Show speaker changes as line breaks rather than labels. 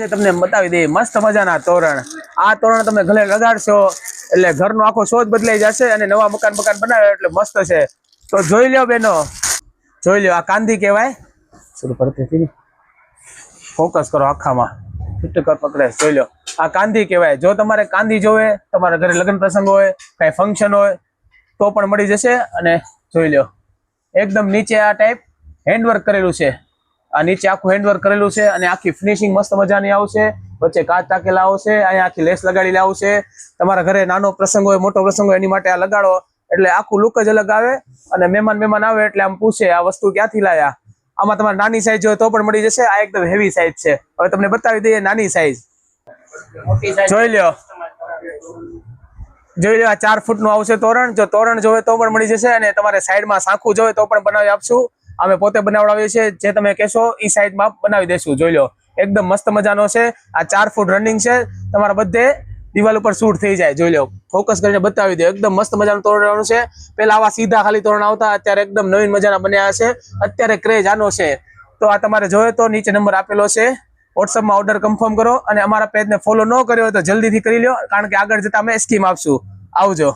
તમને બતાવી દઈએ મસ્ત મજાના તોરણ। આ તોરણ તમે ઘરે લગાડશો એટલે ઘરનો આખો શોધ બદલાઈ જશે અને નવા મકાન બનાવે એટલે મસ્ત છે। તો જોઈ લ્યો બેનો, જોઈ લ્યો, આ કાંધી કહેવાય। શરૂ કરતી હતી ને, ફોકસ કરો આખામાં, ફિટ કર પકડે, જોઈ લ્યો, આ કાંધી કહેવાય। જો તમારે કાંધી જોવે, તમારા ઘરે લગ્ન પ્રસંગ હોય, કઈ ફંક્શન હોય તો પણ મળી જશે। અને જોઈ લ્યો એકદમ નીચે આ ટાઈપ હેન્ડવર્ક કરેલું છે, આ નીચે આખું હેન્ડવર્ક કરેલું છે અને આખી ફિનિશિંગ મસ્ત મજાની આવશે। વચ્ચે કાચ ટાકેલા આવશે, અહીંયા આખી લેસ લગાડેલી આવશે। તમારા ઘરે નાનો પ્રસંગ હોય, મોટો પ્રસંગ હોય, એની માટે આ લગાડો એટલે આખું લુક જ અલગ આવે। અને મહેમાન આવે એટલે આમ પૂછે આ વસ્તુ ક્યાંથી લાયા। આમાં તમારે નાની સાઈઝ હોય તો પણ મળી જશે। આ એકદમ હેવી સાઈઝ છે। હવે તમને બતાવી દઈએ નાની સાઈઝ, જોઈ લ્યો, જોઈ લો, આ 4 ફૂટનું આવશે તોરણ। જો તોરણ જોવે તો પણ મળી જશે અને તમારે સાઈડમાં સાંખું જોવે તો પણ બનાવી આપશું। અમે પોતે બનાવડાવીએ છીએ, જે તમે કહેશો એ સાઈડમાં બનાવી દેશું। જોઈ લો એકદમ મસ્ત મજાનો છે। આ 4 ફૂટ રનિંગ છે, તમારા બધે દિવાલ ઉપર શૂટ થઈ જાય। જોઈ લો, ફોકસ કરીને બતાવી દો, એકદમ મસ્ત મજાનું તોરણ છે। પેલા આવા સીધા ખાલી તોરણ આવતા, અત્યારે એકદમ નવીન મજાના બન્યા છે। અત્યારે ક્રેઝ આનો છે। તો આ તમારે જોયે તો નીચે નંબર આપેલો છે, વોટ્સઅપમાં ઓર્ડર કન્ફર્મ કરો અને અમારા પેજને ફોલો ન કર્યો હોય તો જલ્દીથી કરી લો, કારણ કે આગળ જતા અમે સ્કીમ આપશું। આવજો।